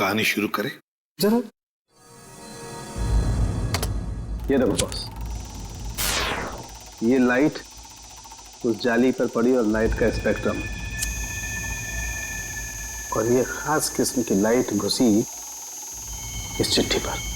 कहानी शुरू करें? जरूर। ये देखो बॉस, ये लाइट उस जाली पर पड़ी और लाइट का स्पेक्ट्रम, और ये खास किस्म की लाइट घुसी इस चिट्ठी पर।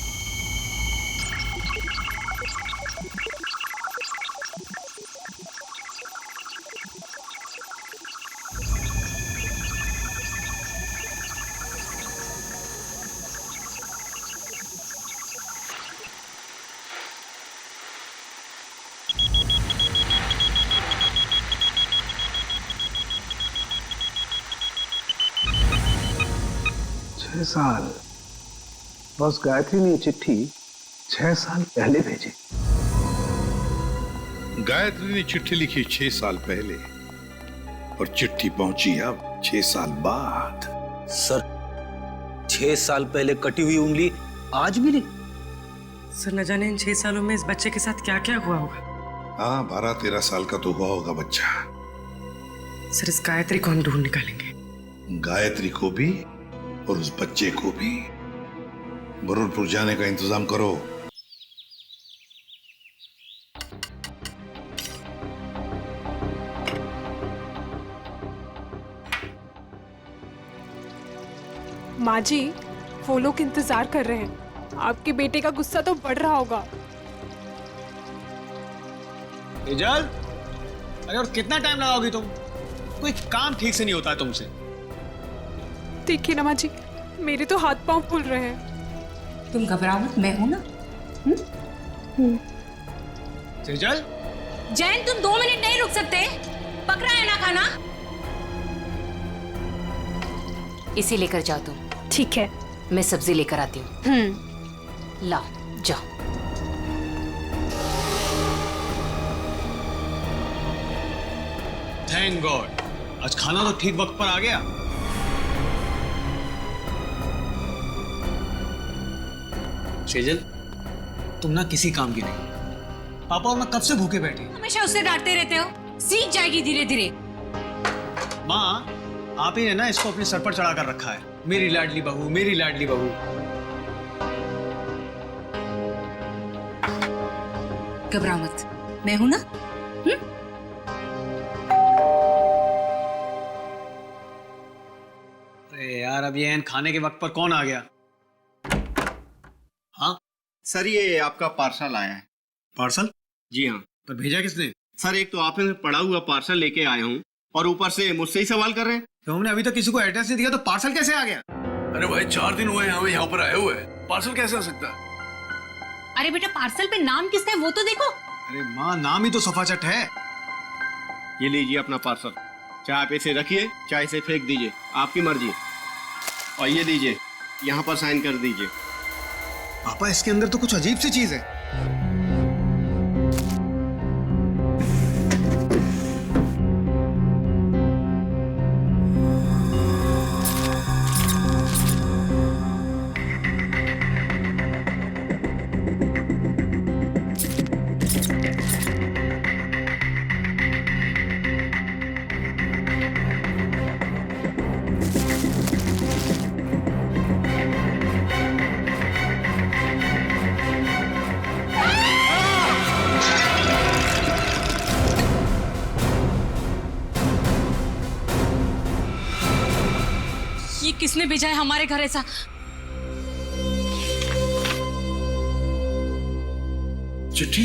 6 साल। बॉस, गायत्री ने चिट्ठी 6 साल पहले भेजी। गायत्री ने चिट्ठी लिखी 6 साल पहले और चिट्ठी पहुंची अब 6 साल बाद। सर, 6 साल पहले कटी हुई उंगली आज भी नहीं। सर, न जाने इन 6 सालों में इस बच्चे के साथ क्या क्या हुआ होगा। हाँ, 12-13 साल का तो हुआ होगा बच्चा। सर, इस गायत्री को हम ढूंढ निकालेंगे। गायत्री को भी और उस बच्चे को भी। बरूरपुर जाने का इंतजाम करो। माँ जी, वो लोग इंतजार कर रहे हैं। आपके बेटे का गुस्सा तो बढ़ रहा होगा। तेजल, अरे और कितना टाइम लगाओगी तुम? कोई काम ठीक से नहीं होता है तुमसे। देखिए ना माँ जी, मेरे तो हाथ पांव फूल रहे हैं। तुम घबराओ मत, मैं हूं ना। तेजल, जैन, तुम 2 मिनट नहीं रुक सकते? पक रहा है ना खाना? इसे लेकर जाओ तुम। ठीक है, मैं सब्जी लेकर आती हूँ। लाओ, जाओ। थैंक गॉड, आज खाना तो ठीक वक्त पर आ गया। सेजल, तुम ना किसी काम की नहीं। पापा और मैं कब से भूखे बैठे। हमेशा उससे डांटते रहते हो, सीख जाएगी धीरे धीरे। माँ, आप ही ने ना इसको अपने सर पर चढ़ा कर रखा है। मेरी लाडली बहू, मेरी लाडली बहू। घबराओ मत, मैं हूं ना। अरे यार, अब ये खाने के वक्त पर कौन आ गया? हाँ सर, ये आपका पार्सल आया है। पार्सल? जी हाँ। पर भेजा किसने? सर, एक तो आपने पड़ा हुआ पार्सल लेके आया हूँ और ऊपर से मुझसे ही सवाल कर रहे हैं। तो हमने अभी तक किसी को एड्रेस नहीं दिया, तो पार्सल कैसे आ गया? अरे भाई, 4 दिन हुए हमें यहाँ पर आए हुए, पार्सल कैसे आ सकता है? अरे बेटा, पार्सल पे नाम किसका है वो तो देखो। अरे माँ, नाम ही तो सफाचट है। ये लीजिए अपना पार्सल। चाहे आप इसे रखिए, चाहे इसे फेंक दीजिए, आपकी मर्जी। और ये लीजिए, यहाँ पर साइन कर दीजिए। पापा, इसके अंदर तो कुछ अजीब सी चीज है। ये किसने भेजा है हमारे घर ऐसा? चिट्ठी?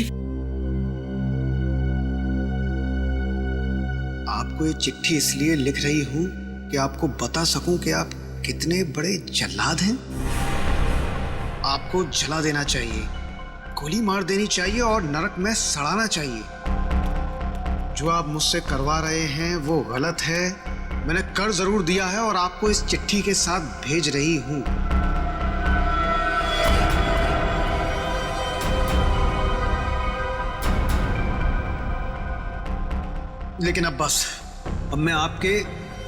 आपको ये चिट्ठी इसलिए लिख रही हूं कि आपको बता सकूं कि आप कितने बड़े जल्लाद हैं। आपको जला देना चाहिए, गोली मार देनी चाहिए और नरक में सड़ाना चाहिए। जो आप मुझसे करवा रहे हैं वो गलत है। मैंने कर जरूर दिया है और आपको इस चिट्ठी के साथ भेज रही हूं। लेकिन अब बस, अब मैं आपके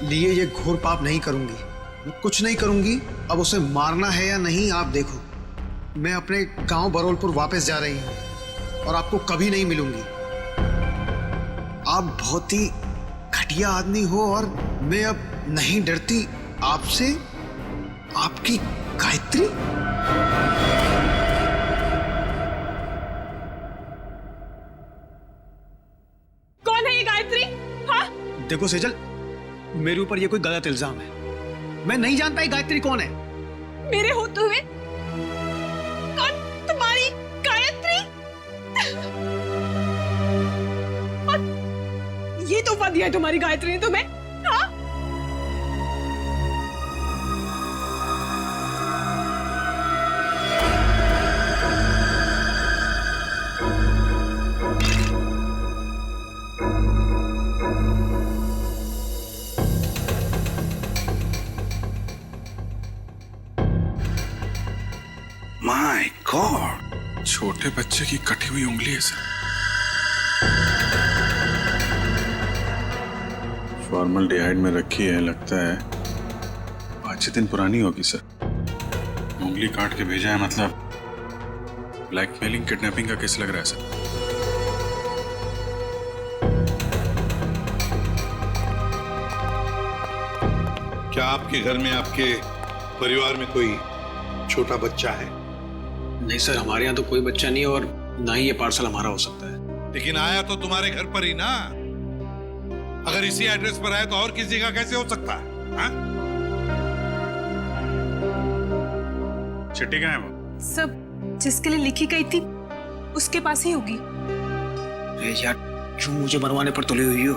लिए ये घोर पाप नहीं करूंगी। मैं कुछ नहीं करूंगी। अब उसे मारना है या नहीं आप देखो। मैं अपने गांव बरोलपुर वापस जा रही हूं और आपको कभी नहीं मिलूंगी। आप बहुत ही घटिया आदमी हो और मैं अब नहीं डरती आपसे, आपकी गायत्री? कौन है ये गायत्री? हाँ? देखो सेजल, मेरे ऊपर ये कोई गलत इल्जाम है। मैं नहीं जानता ये गायत्री कौन है। मेरे होते हुए कौन तुम्हारी गायत्री? और ये तोहफा दिया है तुम्हारी गायत्री ने तुम्हें? हाँ? माय गॉड, छोटे बच्चे की कटी हुई उंगली है सर। फॉर्मल्डिहाइड में रखी है, लगता है 5-6 दिन पुरानी होगी सर। उंगली काट के भेजा है, मतलब ब्लैकमेलिंग किडनैपिंग का केस लग रहा है सर। क्या आपके घर में, आपके परिवार में कोई छोटा बच्चा है? नहीं सर, हमारे यहाँ तो कोई बच्चा नहीं है और ना ही ये पार्सल हमारा हो सकता है। लेकिन आया तो तुम्हारे घर पर ही ना। अगर इसी एड्रेस पर आया तो और किसी का कैसे हो सकता है? हाँ? चिट्ठी कहाँ है वो? सब जिसके लिए लिखी गई थी उसके पास ही होगी। अरे यार, क्यों मुझे मरवाने पर तुले हुई हो?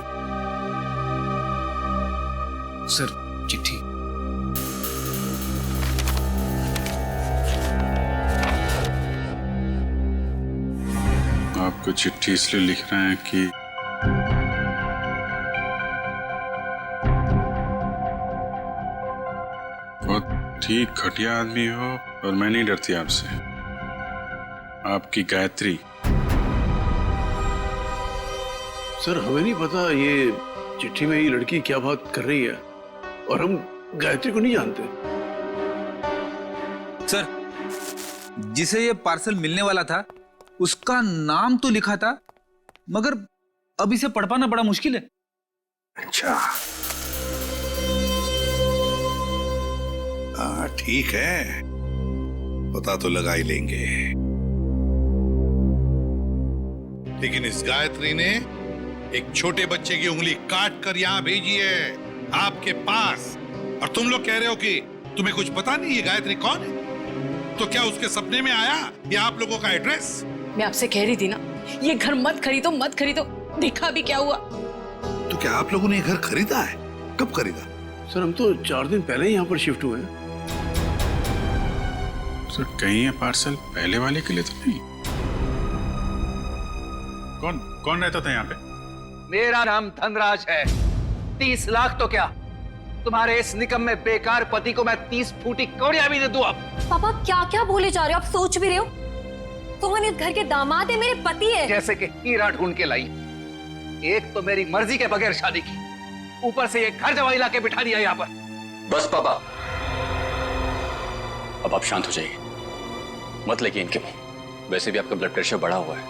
सर, चिट्ठी। आपको चिट्ठी इसलिए लिख रहे हैं कि बहुत ठीक घटिया आदमी हो, और मैं नहीं डरती आपसे। आपकी गायत्री। सर, हमें नहीं पता ये चिट्ठी में ये लड़की क्या बात कर रही है, और हम गायत्री को नहीं जानते। सर, जिसे ये पार्सल मिलने वाला था उसका नाम तो लिखा था, मगर अब इसे पढ़ पाना बड़ा मुश्किल है। अच्छा, हाँ ठीक है, पता तो लगा ही लेंगे। लेकिन इस गायत्री ने एक छोटे बच्चे की उंगली काट कर यहां भेजी है आपके पास, और तुम लोग कह रहे हो कि तुम्हें कुछ पता नहीं ये गायत्री कौन है? तो क्या उसके सपने में आया ये आप लोगों का एड्रेस? मैं आपसे कह रही थी ना, ये घर मत खरीदो मत खरीदो, देखा भी क्या हुआ। तो क्या आप लोगों ने ये घर खरीदा है? कब खरीदा? सर, हम तो 4 दिन पहले ही यहाँ पर शिफ्ट हुए हैं। सर, कहीं ये पार्सल पहले वाले के लिए तो नहीं? कौन रहता था यहाँ पे? मेरा नाम धनराज है। 30 लाख तो क्या, तुम्हारे इस निकम्मे बेकार पति को मैं 30 फूटी कौड़ियां भी दे दूं। अब पापा क्या क्या बोले जा रहे हो? आप सोच भी रहे हो? तुम इस घर के दामाद है, मेरे पति है। जैसे कि हीरा ढूंढ के लाई। एक तो मेरी मर्जी के बगैर शादी की, ऊपर से ये घर जवाई ला के बिठा दिया यहाँ पर। बस पापा, अब आप शांत हो जाइए, मत लेकिए इनके मुंह। वैसे भी आपका ब्लड प्रेशर बढ़ा हुआ है।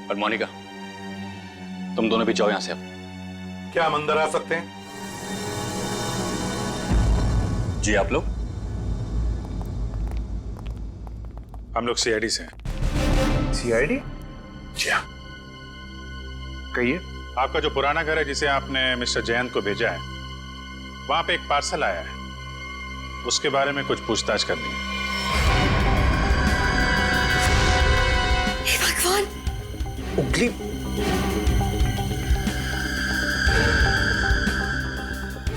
और मोनिका, तुम दोनों भी जाओ यहां से। अब क्या हम अंदर आ सकते हैं? जी, आप लोग? हम लोग सीआईडी से हैं। सीआईडी? जी हाँ। कहिए। आपका जो पुराना घर है जिसे आपने मिस्टर जयंत को भेजा है, वहां पे एक पार्सल आया है, उसके बारे में कुछ पूछताछ करनी है। हे भगवान, उंगली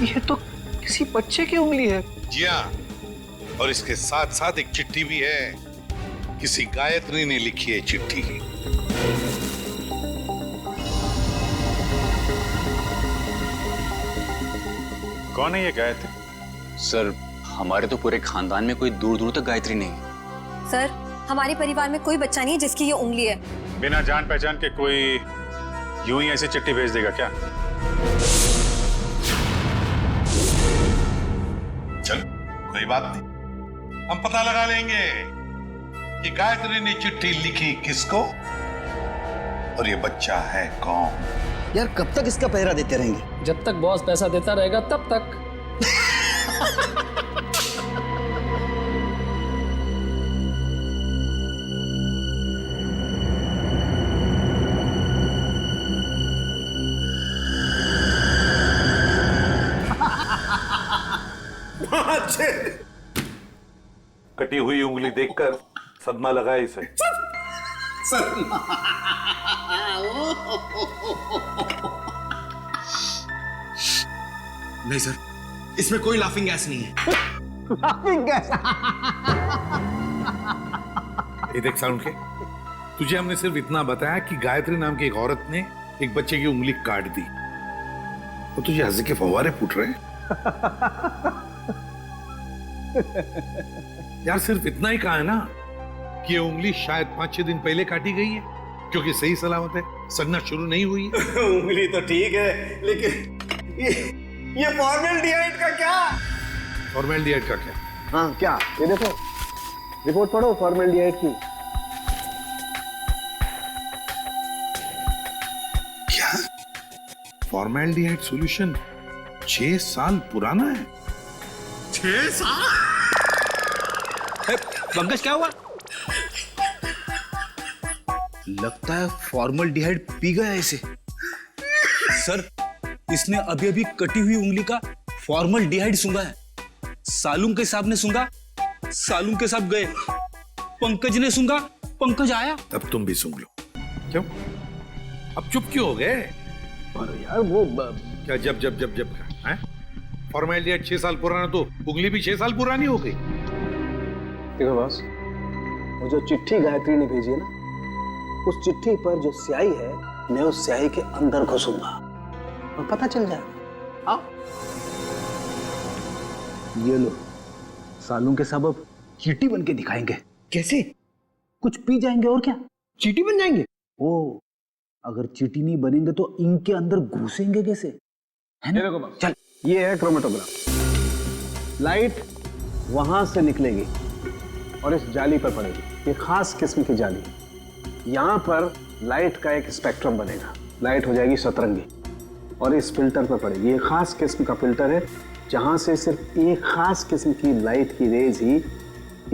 ये तो किसी बच्चे की उंगली है। जी हाँ, और इसके साथ साथ एक चिट्ठी भी है। किसी गायत्री ने लिखी है चिट्ठी। कौन है ये गायत्री? सर, हमारे तो पूरे खानदान में कोई दूर दूर तक गायत्री नहीं है। सर, हमारे परिवार में कोई बच्चा नहीं है जिसकी ये उंगली है। बिना जान पहचान के कोई यूं ही ऐसी चिट्ठी भेज देगा क्या? चलो, कोई बात नहीं, हम पता लगा लेंगे कि गायत्री ने चिट्ठी लिखी किसको और ये बच्चा है कौन। यार, कब तक इसका पहरा देते रहेंगे? जब तक बॉस पैसा देता रहेगा तब तक। बच्चे। कटी हुई उंगली देखकर सदमा लगा इसे। नहीं सर, इसमें कोई लाफिंग गैस नहीं है। Laughing gas? ये देख साउंड के, तुझे हमने सिर्फ इतना बताया कि गायत्री नाम की एक औरत ने एक बच्चे की उंगली काट दी, और तुझे हंसी के फव्वारे फूट रहे हैं। यार सिर्फ इतना ही कहा है ना कि ये उंगली शायद 5-6 दिन पहले काटी गई है, क्योंकि सही सलामत है, सड़ना शुरू नहीं हुई है। उंगली तो ठीक है, लेकिन ये फॉर्मेल्डिहाइड का क्या? फॉर्मेल्डिहाइड का क्या? हाँ क्या? ये देखो, रिपोर्ट पढ़ो फॉर्मेल्डिहाइड की। क्या? फॉर्मेल्डिहाइड सॉल्यूशन 6 साल पुराना है? 6 साल? पंकज क्या हुआ? लगता है फॉर्मल्डिहाइड पी गया इसे। सर, इसने अभी अभी कटी हुई उंगली का फॉर्मल्डिहाइड सूंघा है। सालूम के साहब ने सूंघा, सालूम के साहब गए, पंकज ने सूंघा, पंकज आया। अब तुम भी सूंघ लो। क्यों? अब चुप क्यों हो गए? अरे यार वो क्या जब का है? फॉर्मेल्डिहाइड 6 साल पुराना तो उंगली भी 6 साल पुरानी हो गई। देखो बॉस, वो जो चिट्ठी गायत्री ने भेजी है ना, उस चिट्ठी पर जो स्याही है, मैं उस स्याही के अंदर घुसूंगा और पता चल जाएगा। आओ। ये लो, सालू के साहब अब चींटी बन के दिखाएंगे। कैसे? कुछ पी जाएंगे और क्या, चींटी बन जाएंगे? ओ, अगर चींटी नहीं बनेंगे तो इनके अंदर घुसेंगे कैसे, है ना? देखो चल, ये है क्रोमेटोग्राफ। लाइट वहां से निकलेगी और इस जाली पर पड़ेगी। ये खास किस्म की जाली। यहां पर लाइट का एक स्पेक्ट्रम बनेगा, लाइट हो जाएगी सतरंगी और इस फिल्टर पर पड़ेगी। ये खास किस्म का फिल्टर है, जहां से सिर्फ एक खास किस्म की लाइट की रेज ही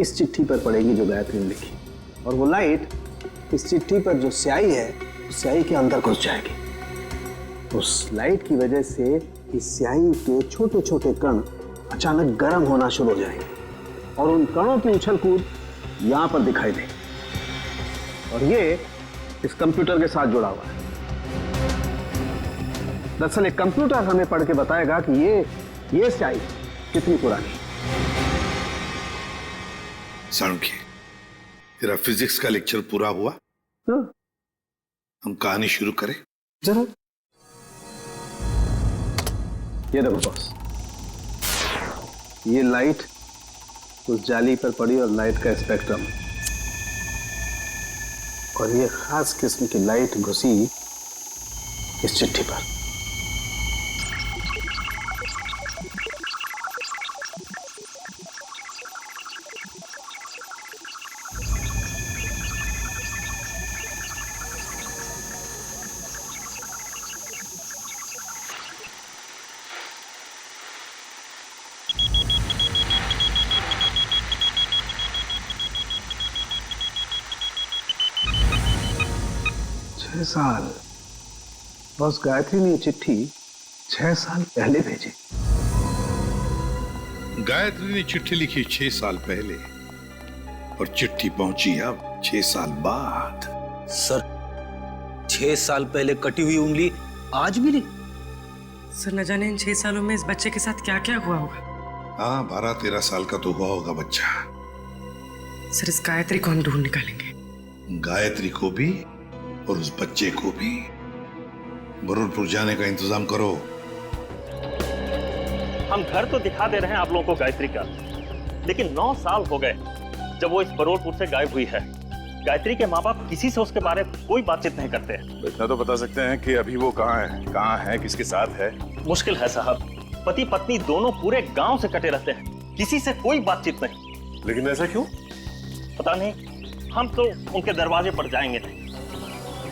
इस चिट्ठी पर पड़ेगी जो गायत्री ने लिखी, और वो लाइट इस चिट्ठी पर जो स्याही है, उस स्याही के अंदर घुस जाएगी। उस लाइट की वजह से इस स्याही के छोटे छोटे कण अचानक गर्म होना शुरू हो जाएंगे और उन कणों की उछल कूद यहां पर दिखाई देगी। और ये इस कंप्यूटर के साथ जुड़ा हुआ है। दरअसल एक कंप्यूटर हमें पढ़ के बताएगा कि ये स्याही कितनी पुरानी है। सालुंखे, तेरा फिजिक्स का लेक्चर पूरा हुआ? हम कहानी शुरू करें? जरूर। ये देखो बॉस, ये लाइट उस जाली पर पड़ी और लाइट का स्पेक्ट्रम, और ये खास किस्म की लाइट घुसी इस चिट्ठी पर। साल बस गायत्री ने चिट्ठी 6 साल पहले भेजी। गायत्री ने चिट्ठी लिखी 6 साल पहले और चिट्ठी पहुंची अब 6 साल बाद। सर, 6 साल पहले कटी हुई उंगली आज मिली। सर, न जाने इन 6 सालों में इस बच्चे के साथ क्या क्या हुआ होगा। हाँ, 12-13 साल का तो हुआ होगा बच्चा। सर, इस गायत्री को हम ढूंढ निकालेंगे। गायत्री को भी और उस बच्चे को भी। बरूरपुर जाने का इंतजाम करो। हम घर तो दिखा दे रहे हैं आप लोगों को गायत्री का, लेकिन 9 साल हो गए जब वो इस बरूरपुर से गायब हुई है। गायत्री के माँ बाप किसी से उसके बारे में कोई बातचीत नहीं करते हैं। इतना तो बता सकते हैं कि अभी वो कहाँ है, किसके साथ है? मुश्किल है साहब, पति पत्नी दोनों पूरे गांव से कटे रहते हैं, किसी से कोई बातचीत नहीं। लेकिन ऐसा क्यों? पता नहीं, हम तो उनके दरवाजे पर जाएंगे नहीं,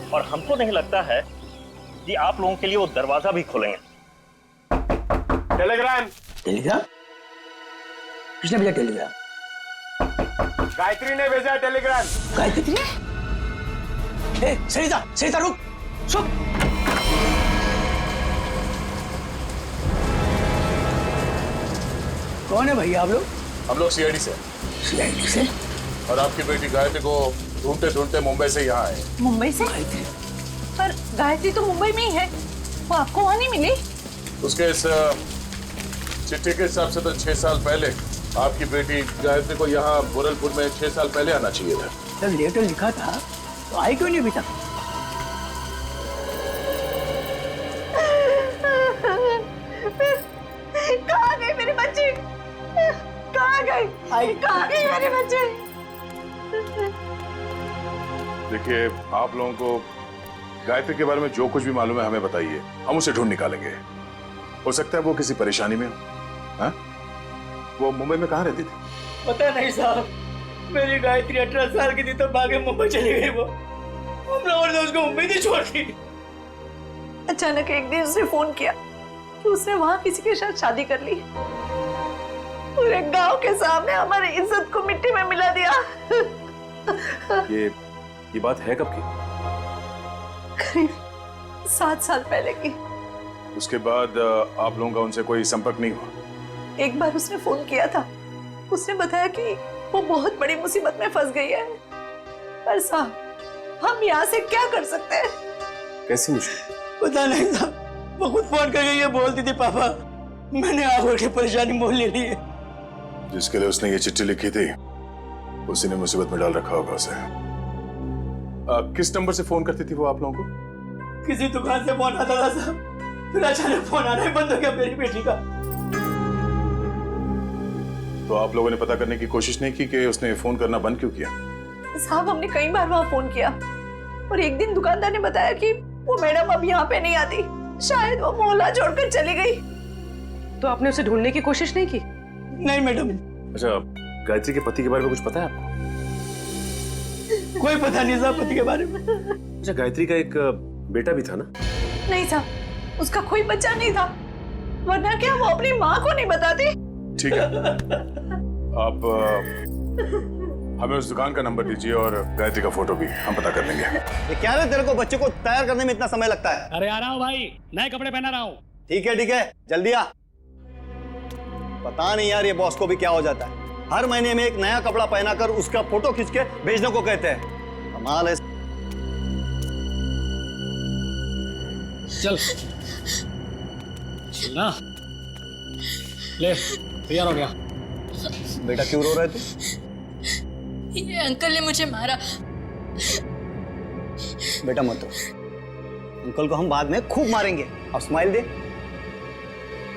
और हमको नहीं लगता है कि आप लोगों के लिए वो दरवाजा भी खोलेंगे। टेलीग्राम। टेलीग्राम? किसने भेजा टेलीग्राम? गायत्री ने भेजा टेलीग्राम। गायत्री? सरिता रुक, सुन। कौन है भैया आप लोग? हम लोग सीआईडी से। सीआईडी से? और आपकी बेटी गायत्री को ढूंढते ढूंढते मुंबई से यहाँ आए। मुंबई से? पर गायत्री तो मुंबई में ही है, वो आपको वहाँ नहीं मिली? उसके इस चिट्ठी के हिसाब से तो 6 साल पहले आपकी बेटी गायत्री को यहाँ गोरलपुर में 6 साल पहले आना चाहिए था। जब लेटर लिखा था तो आई क्यों नहीं अभी तक? कहाँ गई मेरी बच्ची? कहाँ गई? कहाँ गई मेरे बच्चे? देखिए, आप लोगों को गायत्री के बारे में जो कुछ भी मालूम है हमें बताइए, हम उसे ढूंढ निकालेंगे। हो सकता है वो किसी परेशानी में हो। हाँ? वो मुंबई में कहाँ रहती थी? पता नहीं साहब, मेरी गायत्री 18 साल की थी तो भागे मुंबई चली गई। वो हम लोगों ने उसको मुंबई नहीं छोड़ दी। अचानक एक दिन उसने फोन किया कि उसने वहाँ किसी के साथ शादी कर ली। पूरे गांव के सामने हमारी इज्जत को मिट्टी में मिला दिया। ये बात है कब की? करीब 7 साल पहले की। उसके बाद आप लोगों का उनसे कोई संपर्क नहीं हुआ? एक बार उसने फोन किया था, उसने बताया कि वो बहुत बड़ी मुसीबत में फंस गई है। पर साहब, हम यहाँ से क्या कर सकते हैं? कैसी मुश्किल? पता नहीं साहब, वो खुद फोन करके ये बोलती थी, पापा मैंने आग की परेशानी मोल ले ली है। जिसके लिए उसने ये चिट्ठी लिखी थी उसी ने मुसीबत में डाल रखा होगा उसे। किस नंबर से फोन करती थी वो आप लोगों को? किसी दुकान से फोन आता था साहब, फिर अचानक फोन आना ही बंद हो गया मेरी बेटी का। तो आप लोगों ने पता करने की कोशिश नहीं की कि उसने फोन करना बंद क्यों किया? साहब, हमने कई बार वहाँ फोन किया और एक दिन दुकानदार ने बताया कि वो मैडम अब यहाँ पे नहीं आती, शायद वो मोहल्ला छोड़कर चली गई। तो आपने उसे ढूंढने की कोशिश नहीं की? नहीं मैडम। अच्छा, गायत्री के पति के बारे में कुछ पता है आपको? कोई पता नहीं साहब पति के बारे में। अच्छा, गायत्री का एक बेटा भी था ना? नहीं साहब, उसका कोई बच्चा नहीं था, वरना क्या वो अपनी माँ को नहीं बताती? ठीक है, आप हमें उस दुकान का नंबर दीजिए और गायत्री का फोटो भी हम पता कर लेंगे। ये क्या है, तेरे को बच्चे को तैयार करने में इतना समय लगता है? अरे आ रहा हूँ भाई, नए कपड़े पहना रहा हूँ। ठीक है, जल्दी आ। पता नहीं यार ये बॉस को भी क्या हो जाता है, हर महीने में एक नया कपड़ा पहनाकर उसका फोटो खींच के भेजने को कहते हैं। कमाल है। चल ना, ले तैयार हो गया। बेटा क्यों रो रहे थे? ये अंकल ने मुझे मारा। बेटा मत रो, अंकल को हम बाद में खूब मारेंगे। अब स्माइल दे,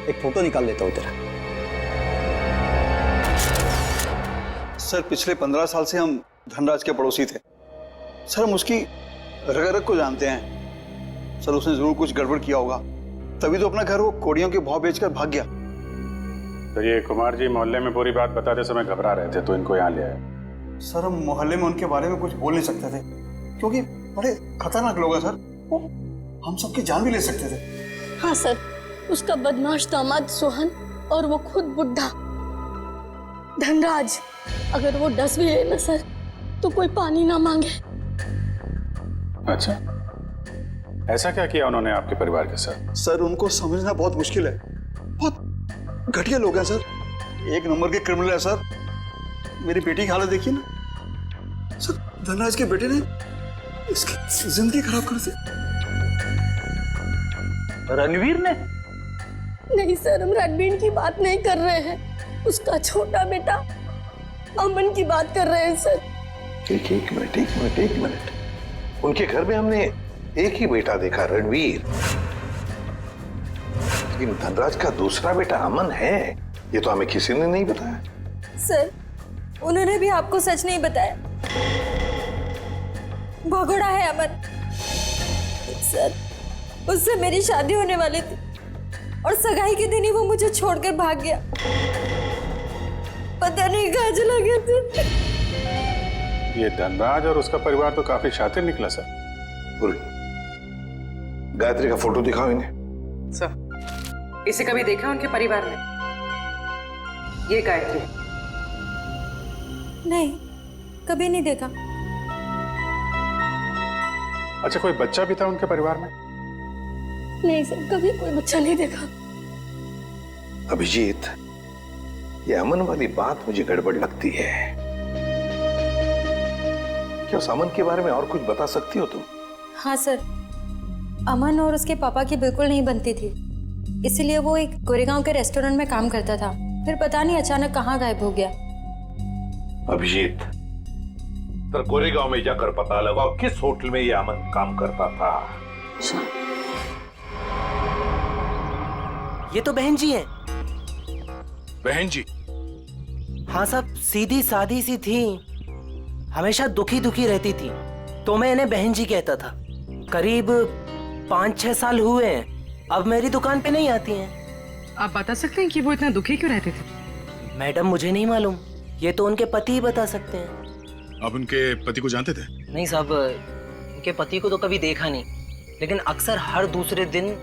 एक फोटो निकाल लेता हूं तेरा। सर पिछले 15 साल से हम धनराज के पड़ोसी थे। सर हम उसकी रग रग को जानते हैं। सर उसने जरूर कुछ गड़बड़ किया होगा, तभी तो अपना घर वो कोड़ियों के भाव बेचकर भाग गया। तो ये कुमार जी मोहल्ले में पूरी बात बताते समय घबरा रहे थे तो इनको यहाँ ले आए। सर हम मोहल्ले में उनके बारे में कुछ बोल नहीं सकते थे क्योंकि बड़े खतरनाक लोग हैं सर, वो हम सबकी जान भी ले सकते थे। हाँ सर, उसका बदमाश दामाद सोहन और वो खुद बुढ़ा धनराज, अगर वो डस भी ले ना सर तो कोई पानी ना मांगे। अच्छा, ऐसा क्या किया उन्होंने आपके परिवार के साथ? सर उनको समझना बहुत मुश्किल है, बहुत घटिया लोग हैं सर, एक नंबर के क्रिमिनल है सर। मेरी बेटी की हालत देखिए ना सर, धनराज के बेटे ने इसकी जिंदगी खराब कर दी। रणवीर ने? नहीं सर, हम रणवीर की बात नहीं कर रहे हैं, उसका छोटा बेटा अमन की बात कर रहे हैं सर। एक मिनट, उनके घर में हमने एक ही बेटा देखा, रणवीर, लेकिन धनराज का दूसरा बेटा अमन है, ये तो हमें किसी ने नहीं बताया। सर उन्होंने भी आपको सच नहीं बताया, भगोड़ा है अमन। सर उससे मेरी शादी होने वाली थी और सगाई के दिन ही वो मुझे छोड़कर भाग गया, पता नहीं कहाँ चला गया था। ये धनराज और उसका परिवार तो काफी शातिर निकला सर। गायत्री का फोटो दिखाओ इन्हें। सर इसे कभी देखा उनके परिवार में? ये गायत्री? नहीं, कभी नहीं देखा। अच्छा, कोई बच्चा भी था उनके परिवार में? नहीं सर, कभी कोई बच्चा नहीं देखा। अभिजीत, ये अमन वाली बात मुझे गड़बड़ लगती है। क्या उस अमन के बारे में और कुछ बता सकती हो तुम? हाँ सर, अमन और उसके पापा की बिल्कुल नहीं बनती थी, इसीलिए वो एक गोरेगांव के रेस्टोरेंट में काम करता था, फिर पता नहीं अचानक कहाँ गायब हो गया। अभिजीत, तो गोरेगांव में जाकर पता लगाओ किस होटल में ये अमन काम करता था। ये तो बहन जी हैं। बहन जी? हाँ साहब, सीधी सादी सी थी, हमेशा दुखी दुखी रहती थी, तो मैं इन्हें बहन जी कहता था। करीब 5-6 साल हुए हैं, अब मेरी दुकान पे नहीं आती हैं। आप बता सकते हैं कि वो इतना दुखी क्यों रहते थे? मैडम मुझे नहीं मालूम, ये तो उनके पति ही बता सकते हैं। आप उनके पति को जानते थे? नहीं साहब, उनके पति को तो कभी देखा नहीं, लेकिन अक्सर हर दूसरे दिन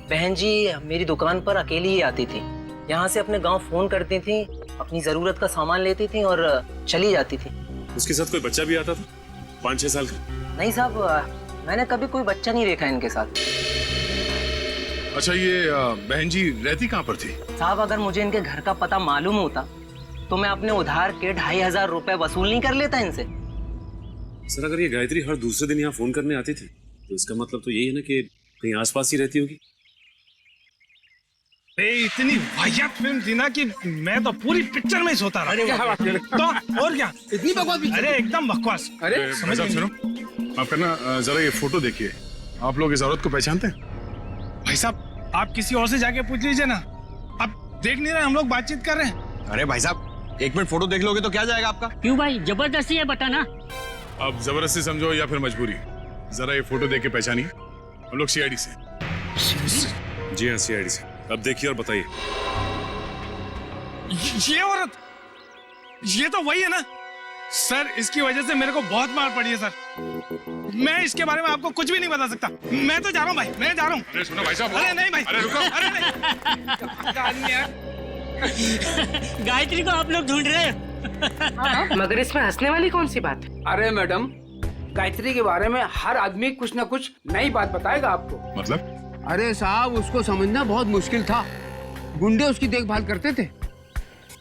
बहन जी मेरी दुकान पर अकेली ही आती थी। यहाँ से अपने गांव फोन करती थी, अपनी जरूरत का सामान लेती थी और चली जाती थी। उसके साथ कोई बच्चा भी आता था 5-6 साल का? नहीं साहब, मैंने कभी कोई बच्चा नहीं देखा इनके साथ। अच्छा, ये बहन जी रहती कहाँ पर थी? साहब, अगर मुझे इनके घर का पता मालूम होता तो मैं अपने उधार के 2500 रुपए वसूल नहीं कर लेता इनसे। सर, अगर ये गायत्री हर दूसरे दिन यहाँ फोन करने आती थी तो इसका मतलब तो यही है ना कि कहीं आसपास ही रहती होगी। इतनी वाहियात फिल्म थी ना कि मैं तो पूरी पिक्चर में ही सोता रहा। क्या बात है? तो और क्या, इतनी बकवास? अरे एकदम बकवास। अरे समझ सुनो, आप करना जरा ये फोटो देखिए। आप लोग इस औरत को पहचानते हैं? भाई साहब, आप किसी और से जाके पूछ लीजिए ना, आप देख नहीं रहे हम लोग बातचीत कर रहे हैं। अरे भाई साहब, 1 मिनट फोटो देख लोगे तो क्या जाएगा आपका? क्यों भाई, जबरदस्ती है बताना। अब जबरदस्ती समझो या फिर मजबूरी, जरा ये फोटो देख के पहचानिए। हम लोग सीआईडी से। जी हाँ, सीआईडी से। अब देखिए और बताइए। ये औरत, ये तो वही है ना सर? इसकी वजह से मेरे को बहुत मार पड़ी है सर। मैं इसके बारे में आपको कुछ भी नहीं बता सकता। मैं तो जा रहा हूँ भाई, मैं जा रहा हूँ। अरे सुनो भाई साहब। अरे नहीं भाई, अरे रुको। अरे नहीं। गायत्री को आप लोग ढूंढ रहे हैं? मगर इसमें हंसने वाली कौन सी बात है? अरे मैडम, गायत्री के बारे में हर आदमी कुछ न कुछ नई बात बताएगा आपको। मतलब? अरे साहब, उसको समझना बहुत मुश्किल था। गुंडे उसकी देखभाल करते थे,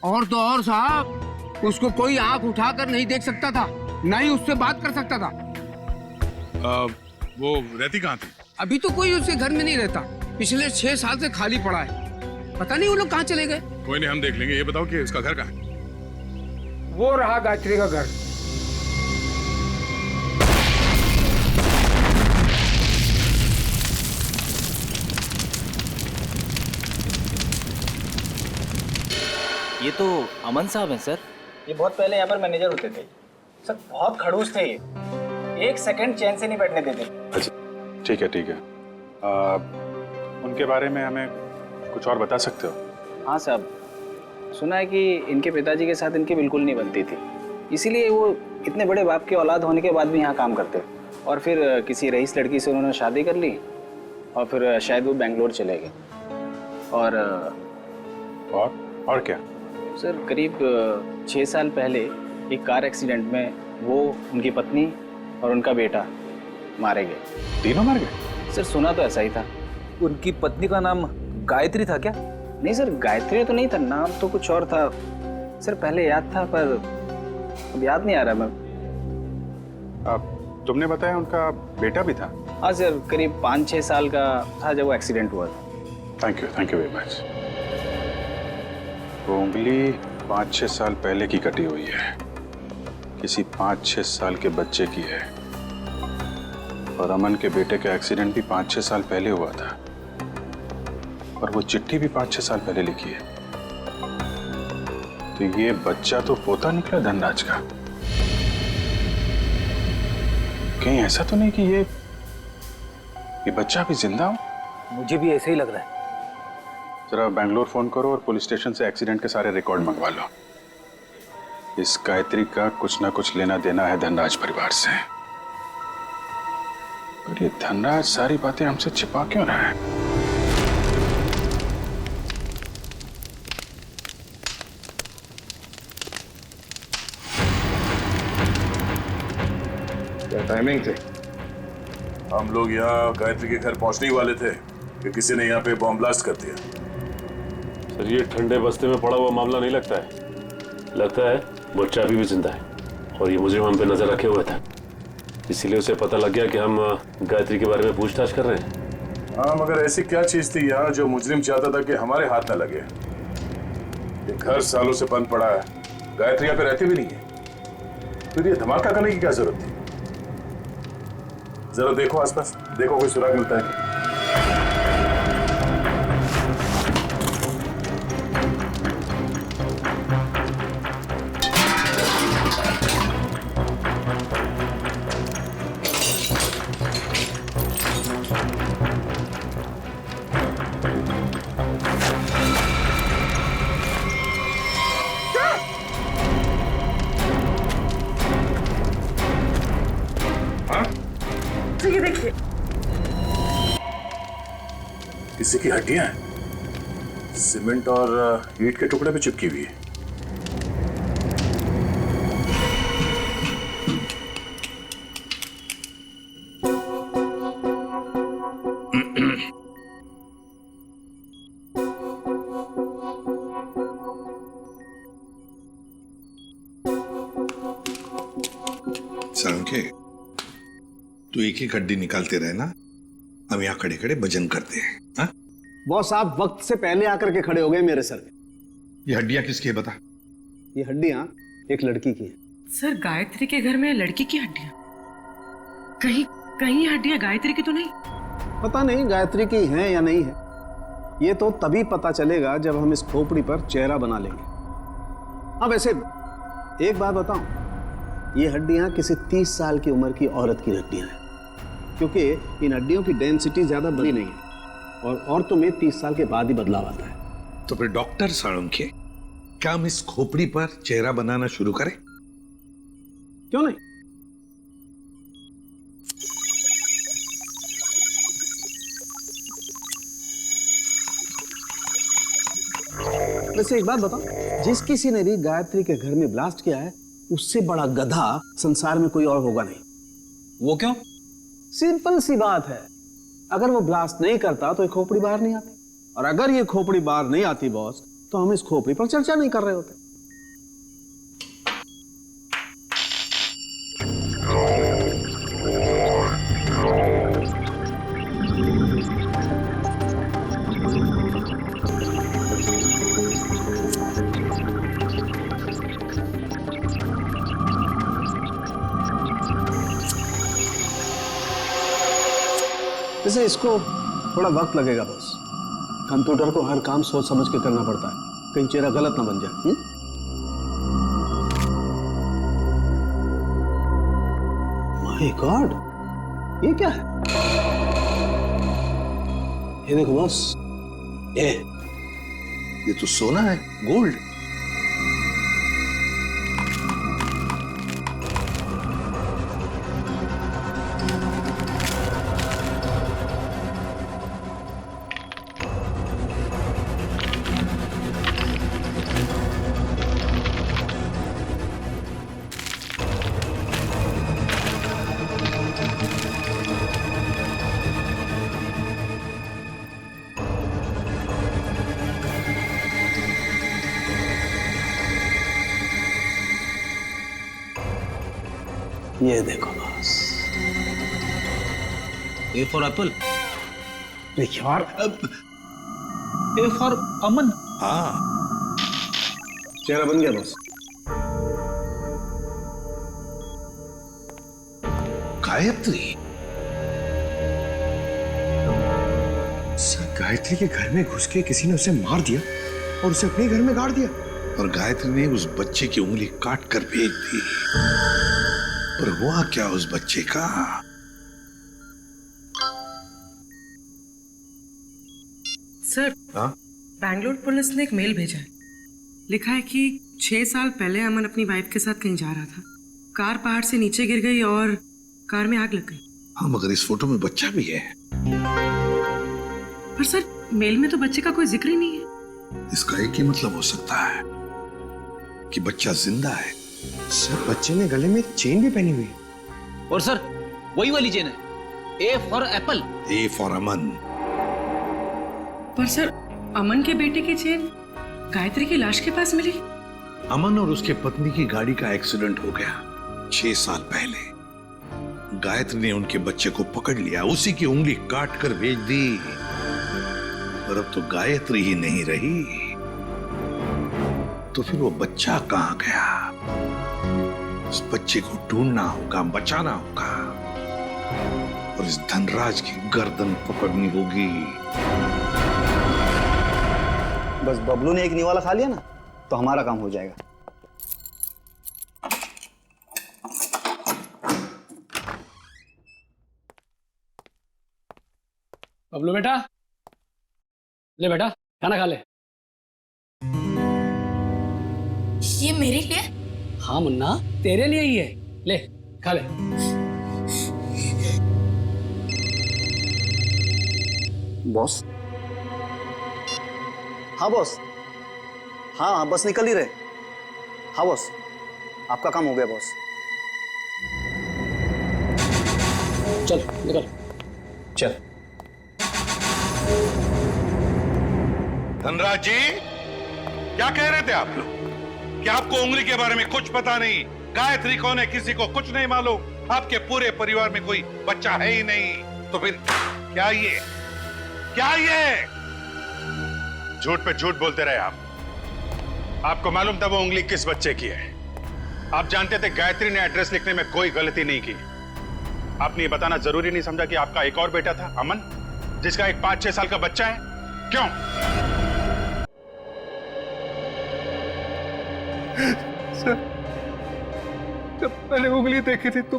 और तो और साहब, उसको कोई आंख उठाकर नहीं देख सकता था, न ही उससे बात कर सकता था। वो रहती कहाँ थी? अभी तो कोई उसके घर में नहीं रहता, पिछले 6 साल से खाली पड़ा है। पता नहीं वो लोग कहाँ चले गए। कोई नहीं, हम देख लेंगे। ये बताओ कि उसका घर कहाँ है? वो रहा गायत्री का घर। ये तो अमन साहब हैं सर। ये बहुत पहले यहाँ पर मैनेजर होते थे सर, बहुत खड़ूस थे ये, 1 सेकंड चैन से नहीं बैठने देते। अच्छा, ठीक है ठीक है। उनके बारे में हमें कुछ और बता सकते हो? हाँ साहब, सुना है कि इनके पिताजी के साथ इनकी बिल्कुल नहीं बनती थी, इसीलिए वो इतने बड़े बाप की औलाद होने के बाद भी यहाँ काम करते, और फिर किसी रईस लड़की से उन्होंने शादी कर ली, और फिर शायद वो बेंगलोर चले गए। और क्या सर, करीब 6 साल पहले एक कार एक्सीडेंट में वो, उनकी पत्नी और उनका बेटा मारे गए। तीनों मार गए? सर सुना तो ऐसा ही था। उनकी पत्नी का नाम गायत्री था क्या? नहीं सर, गायत्री तो नहीं था, नाम तो कुछ और था सर। पहले याद था पर अब याद नहीं आ रहा। मैं तुमने बताया उनका बेटा भी था? हाँ सर, करीब 5-6 साल का था जब वो एक्सीडेंट हुआ था। Thank you very much. वो उंगली 5-6 साल पहले की कटी हुई है, किसी 5-6 साल के बच्चे की है, और अमन के बेटे का एक्सीडेंट भी 5-6 साल पहले हुआ था, और वो चिट्ठी भी 5-6 साल पहले लिखी है। तो ये बच्चा तो पोता निकला धनराज का। कहीं ऐसा तो नहीं कि ये बच्चा भी जिंदा हो? मुझे भी ऐसे ही लग रहा है। जरा बैंगलोर फोन करो और पुलिस स्टेशन से एक्सीडेंट के सारे रिकॉर्ड मंगवा लो। इस गायत्री का कुछ ना कुछ लेना देना है धनराज परिवार से। और ये धनराज सारी बातें हमसे छिपा क्यों रहा है? क्या टाइमिंग थे? हम लोग यहाँ गायत्री के घर पहुंचने ही वाले थे कि किसी ने यहाँ पे बॉम्ब ब्लास्ट कर दिया। सर ये ठंडे बस्ते में पड़ा हुआ मामला नहीं लगता है बच्चा अभी भी जिंदा है और ये मुजरिम हम पे नजर रखे हुए था, इसीलिए उसे पता लग गया कि हम गायत्री के बारे में पूछताछ कर रहे हैं। हाँ, मगर ऐसी क्या चीज थी यहाँ जो मुजरिम चाहता था कि हमारे हाथ न लगे? ये घर सालों से बंद पड़ा है, गायत्री यहाँ पे रहती भी नहीं है, फिर ये धमाका करने की क्या जरूरत थी? जरा देखो आसपास, देखो कोई सुराग मिलता है। ये देखिए, किसी की हड्डियां सीमेंट और ईंट के टुकड़े पे चिपकी हुई है। सालुंखे, तू एक एक हड्डी निकालते रहे ना, हम यहाँ खड़े खड़े भजन करते हैं। हाँ? बॉस आप वक्त से पहले आकर के खड़े हो गए मेरे सर पे। ये हड्डियां किसकी है बता? ये हड्डियां एक लड़की की है। सर गायत्री के घर में लड़की की हड्डियां? कहीं कहीं हड्डियां गायत्री की तो नहीं? पता नहीं गायत्री की हैं या नहीं है, ये तो तभी पता चलेगा जब हम इस खोपड़ी पर चेहरा बना लेंगे। हाँ वैसे एक बात बताऊं, ये हड्डियां किसी 30 साल की उम्र की औरत की हड्डियां हैं, क्योंकि इन हड्डियों की डेंसिटी ज्यादा बड़ी नहीं है और औरतों में 30 साल के बाद ही बदलाव आता है। तो फिर डॉक्टर सालुंखे, क्या हम इस खोपड़ी पर चेहरा बनाना शुरू करें? क्यों नहीं? वैसे एक बात बताओ, जिस किसी ने भी गायत्री के घर में ब्लास्ट किया है उससे बड़ा गधा संसार में कोई और होगा नहीं। वो क्यों? सिंपल सी बात है, अगर वो ब्लास्ट नहीं करता तो ये खोपड़ी बाहर नहीं आती, और अगर ये खोपड़ी बाहर नहीं आती बॉस, तो हम इस खोपड़ी पर चर्चा नहीं कर रहे होते। जैसे इसको थोड़ा वक्त लगेगा बस, कंप्यूटर को हर काम सोच समझ के करना पड़ता है, कहीं चेहरा गलत ना बन जाए। माय गॉड, ये क्या है? ये देखो बॉस, ये तो सोना है, गोल्ड। ये देखो बॉस, ए फॉर एप्पल। यार, ए फॉर अमन। हाँ, चेहरा बन गया बॉस। गायत्री, सर गायत्री के घर में घुस के किसी ने उसे मार दिया और उसे अपने घर में गाड़ दिया, और गायत्री ने उस बच्चे की उंगली काट कर फेंक दी। पर हुआ क्या उस बच्चे का? सर, बैंगलोर पुलिस ने एक मेल भेजा है, लिखा है कि 6 साल पहले अमन अपनी वाइफ के साथ कहीं जा रहा था, कार पहाड़ से नीचे गिर गई और कार में आग लग गई। हाँ, मगर इस फोटो में बच्चा भी है। पर सर, मेल में तो बच्चे का कोई जिक्र ही नहीं है। इसका एक ही मतलब हो सकता है कि बच्चा जिंदा है। सर बच्चे ने गले में चेन भी पहनी हुई है। और सर वही वाली चेन है, A for apple. A for Aman. पर सर, अमन के बेटे की चेन गायत्री की लाश के पास मिली? अमन और उसके पत्नी की गाड़ी का एक्सीडेंट हो गया 6 साल पहले। गायत्री ने उनके बच्चे को पकड़ लिया, उसी की उंगली काट कर भेज दी। और अब तो गायत्री ही नहीं रही, तो फिर वो बच्चा कहां गया? उस बच्चे को ढूंढना होगा, बचाना होगा और इस धनराज की गर्दन पकड़नी होगी। बस बबलू ने एक निवाला खा लिया ना तो हमारा काम हो जाएगा। बबलू बेटा, ले बेटा खाना खा ले। ये मेरे लिए? हाँ मुन्ना, तेरे लिए ही है, ले खा ले। बॉस? हाँ बॉस, हाँ बस निकल ही रहे। हाँ बॉस, आपका काम हो गया बॉस। चल निकल चल। धनराज जी, क्या कह रहे थे आप लोग? कि आपको उंगली के बारे में कुछ पता नहीं, गायत्री कौन है किसी को कुछ नहीं मालूम, आपके पूरे परिवार में कोई बच्चा है ही नहीं, तो फिर क्या ये झूठ पे झूठ बोलते रहे आप। आपको मालूम था वो उंगली किस बच्चे की है। आप जानते थे गायत्री ने एड्रेस लिखने में कोई गलती नहीं की। आपने ये बताना जरूरी नहीं समझा कि आपका एक और बेटा था अमन, जिसका एक 5-6 साल का बच्चा है? क्यों? सर, जब मैंने उंगली देखी थी तो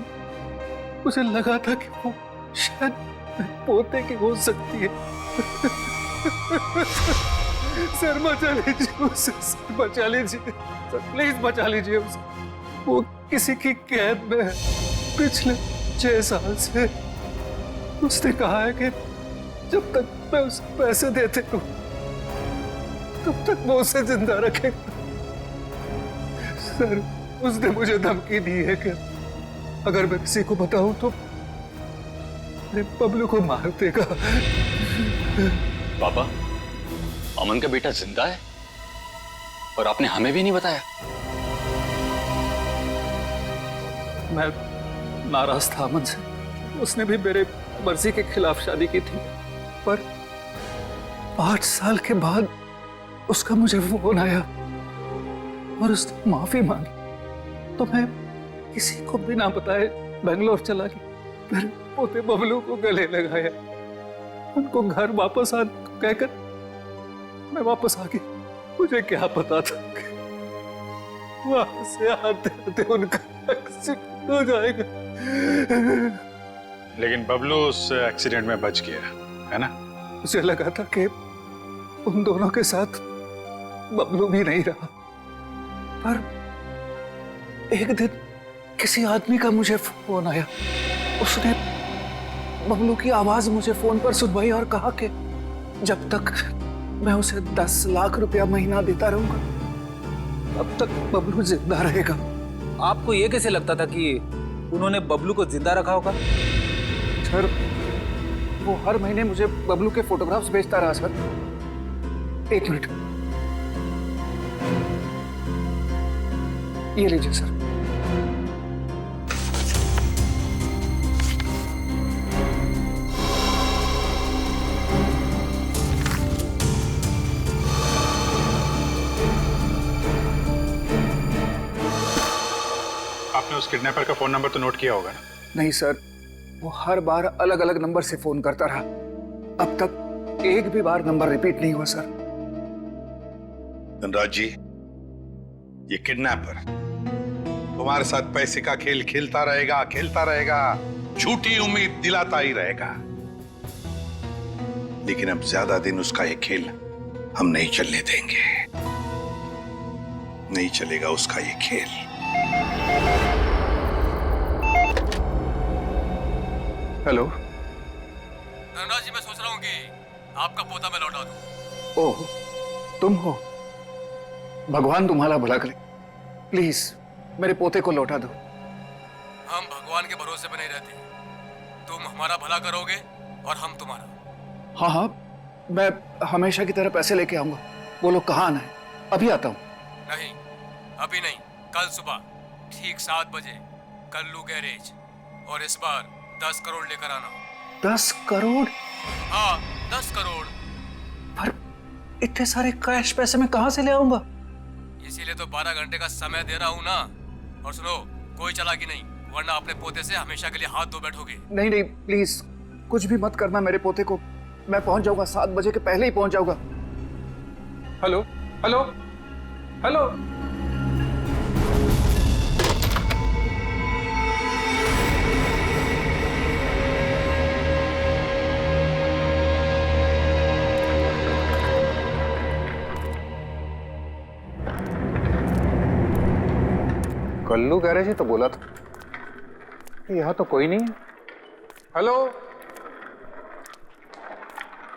मुझे लगा था कि वो शायद पोते की हो सकती है। सर बचा लीजिए उसे, सर बचा लीजिए, सर प्लीज बचा लीजिए उसे। वो किसी की कैद में है पिछले 6 साल से। उसने कहा है कि जब तक मैं उसे पैसे देते रहूं तब तक वो उसे जिंदा रखेगा। सर, उसने मुझे धमकी दी है कि अगर मैं किसी को बताऊं तो मेरे बबलू को मार देगा। पापा, अमन का बेटा जिंदा है और आपने हमें भी नहीं बताया। मैं नाराज था अमन से। उसने भी मेरे मर्जी के खिलाफ शादी की थी, पर 5 साल के बाद उसका मुझे फोन आया और उसने माफी मांगी, तो मैं किसी को बिना बताए बेंगलोर चला गया। फिर पोते बबलू को गले लगाया, उनको घर वापस आने को कहकर मैं वापस आ गया। मुझे क्या पता था कि वहां से आते आते उनका एक्सीडेंट हो जाएगा। लेकिन बबलू उस एक्सीडेंट में बच गया है ना? मुझे लगा था कि उन दोनों के साथ बबलू भी नहीं रहा, पर एक दिन किसी आदमी का मुझे फोन आया। उसने बबलू की आवाज मुझे फोन पर सुनवाई और कहा कि जब तक मैं उसे 10 लाख रुपया महीना देता रहूंगा तब तक बबलू जिंदा रहेगा। आपको ये कैसे लगता था कि उन्होंने बबलू को जिंदा रखा होगा? सर, वो हर महीने मुझे बबलू के फोटोग्राफ्स भेजता रहा सर। 1 मिनट, ये लीजिए सर। आपने उस किडनैपर का फोन नंबर तो नोट किया होगा ना? नहीं सर, वो हर बार अलग अलग नंबर से फोन करता रहा। अब तक एक भी बार नंबर रिपीट नहीं हुआ सर। धनराज जी, ये किडनैपर तुम्हारे साथ पैसे का खेल खेलता रहेगा, झूठी उम्मीद दिलाता ही रहेगा। लेकिन अब ज्यादा दिन उसका ये खेल हम नहीं चलने देंगे। नहीं चलेगा उसका ये खेल। हेलो धनराज जी, मैं सोच रहा हूँ कि आपका पोता मैं लौटा दूं। ओह, तुम हो? भगवान तुम्हारा भला करे। प्लीज मेरे पोते को लौटा दो। हम भगवान के भरोसे पे नहीं रहते। तुम हमारा भला करोगे और हम तुम्हारा। हाँ हाँ, मैं हमेशा की तरह पैसे लेके आऊंगा। बोलो कहाँ आना है? अभी आता हूँ। नहीं, अभी नहीं, कल सुबह ठीक 7 बजे कल्लू गैरेज, और इस बार 10 करोड़ लेकर आना। 10 करोड़? हाँ, 10 करोड़। पर इतने सारे कैश पैसे मैं कहाँ से ले आऊंगा? इसीलिए तो 12 घंटे का समय दे रहा हूँ ना। और सुनो, कोई चालाकी नहीं, वरना अपने पोते से हमेशा के लिए हाथ धो बैठोगे। नहीं नहीं, प्लीज कुछ भी मत करना मेरे पोते को। मैं पहुंच जाऊंगा, 7 बजे के पहले ही पहुंच जाऊंगा। Hello hello hello. Kallu garage ही तो बोला था, यहाँ तो कोई नहीं है। हेलो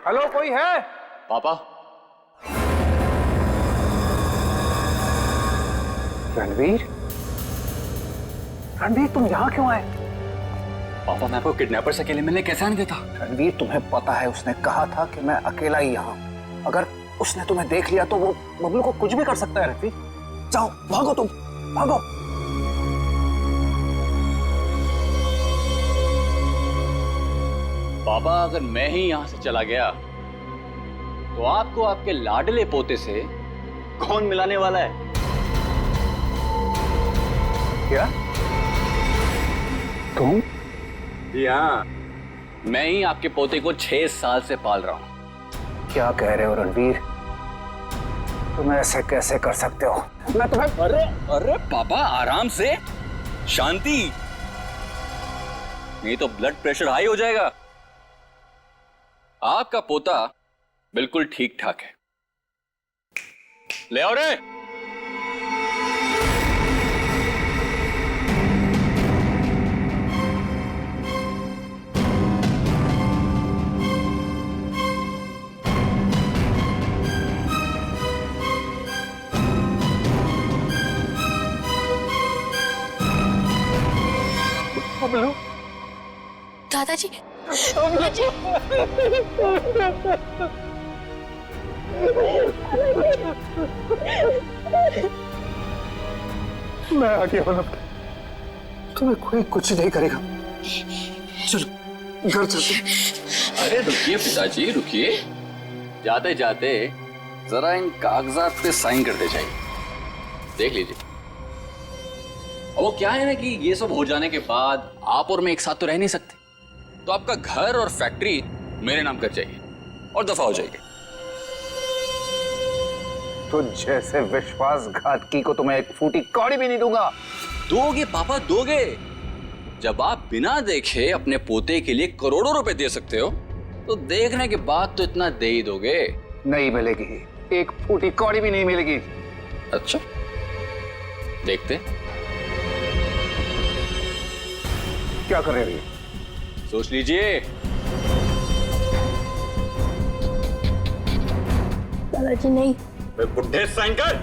हेलो, कोई है? पापा। रणवीर, रणवीर तुम यहाँ क्यों आए? पापा, मैं आपको किडनैपर से अकेले मिलने कैसे आने देता? रणवीर, तुम्हें पता है उसने कहा था कि मैं अकेला ही यहाँ। अगर उसने तुम्हें देख लिया तो वो बबलू को कुछ भी कर सकता है। रणवीर, जाओ, भागो, तुम भागो। पापा, अगर मैं ही यहाँ से चला गया तो आपको आपके लाडले पोते से कौन मिलाने वाला है? क्या? तुम? जी हाँ, मैं ही आपके पोते को 6 साल से पाल रहा हूँ। क्या कह रहे हो रणवीर? तुम ऐसे कैसे कर सकते हो? मैं तुम्हें... अरे अरे पापा, आराम से, शांति, नहीं तो ब्लड प्रेशर हाई हो जाएगा। आपका पोता बिल्कुल ठीक ठाक है। ले आओ रे। बबलू, दादाजी, दादाजी। मैं आ गया हूं, तुम्हें कोई कुछ नहीं करेगा। चलो घर चलते। अरे रुकिए पिताजी, रुकिए। जाते जाते जरा इन कागजात पे साइन करते जाइए, देख लीजिए। वो क्या है ना कि ये सब हो जाने के बाद आप और मैं एक साथ तो रह नहीं सकते, तो आपका घर और फैक्ट्री मेरे नाम कर जाइए और दफा हो जाइए। तो जैसे विश्वासघातकी को तुम्हें एक फूटी कौड़ी भी नहीं दूंगा। दोगे पापा, दोगे। जब आप बिना देखे अपने पोते के लिए करोड़ों रुपए दे सकते हो, तो देखने के बाद तो इतना दे ही दोगे। नहीं मिलेगी, एक फूटी कौड़ी भी नहीं मिलेगी। अच्छा, देखते। क्या कर रहे हो? सोच लीजिए। दादाजी नहीं। बुढ़े साइन कर,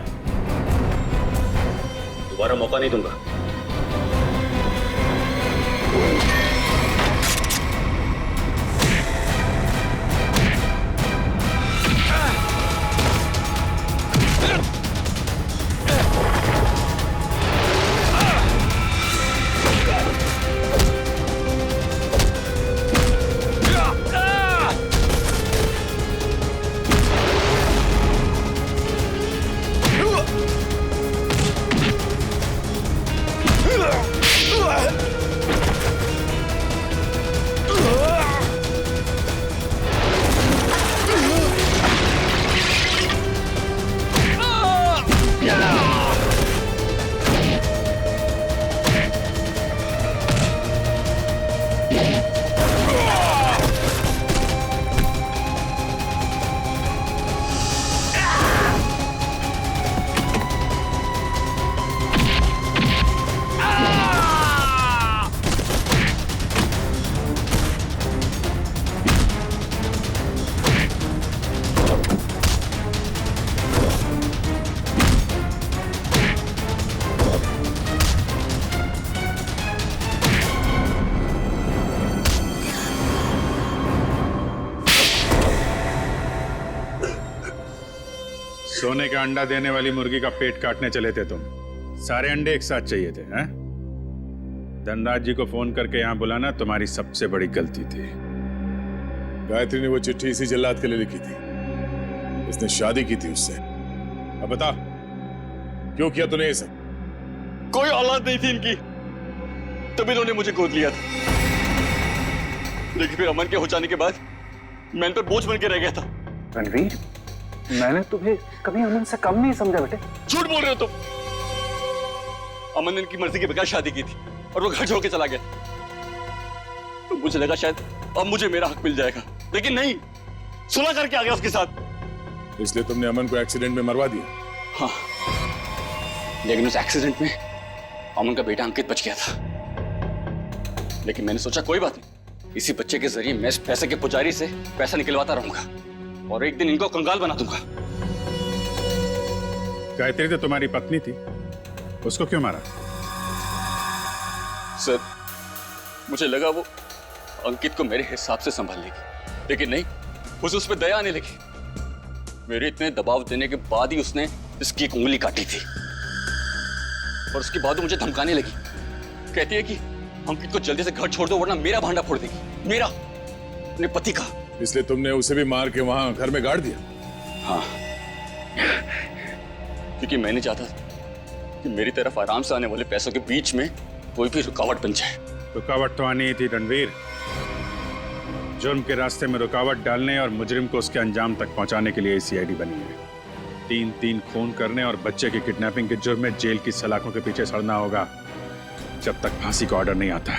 दोबारा मौका नहीं दूंगा। सोने का अंडा देने वाली मुर्गी का पेट काटने चले थे तुम। सारे अंडे एक साथ चाहिए थे, हैं? धनराज जी को फोन करके यहाँ बुलाना तुम्हारी सबसे बड़ी गलती थी। गायत्री ने वो चिट्ठी इसी जल्लाद के लिए लिखी थी। इसने शादी की थी उससे। अब बता, क्यों किया तूने ये सब? कोई औलाद नहीं थी इनकी, तभी इन्होंने मुझे गोद लिया था। लेकिन फिर अमन के हो जाने के बाद मैं इन पर बोझ बन के रह गया था। रणवीर, मैंने तुम्हें कभी अमन से कम नहीं समझा बेटे। झूठ बोल रहे हो तुम। अमन ने इनकी मर्जी के बगैर शादी की थी और वो घर छोड़ के चला गया। तो मुझे लगा शायद अब मुझे मेरा हक मिल जाएगा, लेकिन नहीं, सुलह करके आ गया उसके साथ। इसलिए तुमने अमन को एक्सीडेंट में मरवा दिया? हाँ, लेकिन उस एक्सीडेंट में अमन का बेटा अंकित बच गया था। लेकिन मैंने सोचा कोई बात नहीं, इसी बच्चे के जरिए मैं इस पैसे के पुजारी से पैसा निकलवाता रहूंगा और एक दिन इनको कंगाल बना दूंगा। गायत्री तो तुम्हारी पत्नी थी, उसको क्यों मारा? सर, मुझे लगा वो अंकित को मेरे हिसाब से संभाल लेगी, लेकिन नहीं, उसे उस पर दया आने लगी। मेरे इतने दबाव देने के बाद ही उसने इसकी एक उंगली काटी थी और उसके बाद वो मुझे धमकाने लगी। कहती है कि अंकित को जल्दी से घर छोड़ दो वरना मेरा भांडा फोड़ देगी, मेरा, अपने पति का। इसलिए तुमने उसे भी मार के वहां घर में गाड़ दिया? हाँ, क्योंकि मैं नहीं चाहता कि मेरी तरफ आराम से आने वाले पैसों के बीच में कोई भी रुकावट बन जाए। रुकावट तो आनी ही थी रणवीर। जुर्म के रास्ते में रुकावट डालने और मुजरिम को उसके अंजाम तक पहुंचाने के लिए सीआईडी बनी है। 3-3 खून करने और बच्चे की किडनैपिंग के जुर्म में जेल की सलाखों के पीछे सड़ना होगा जब तक फांसी का ऑर्डर नहीं आता।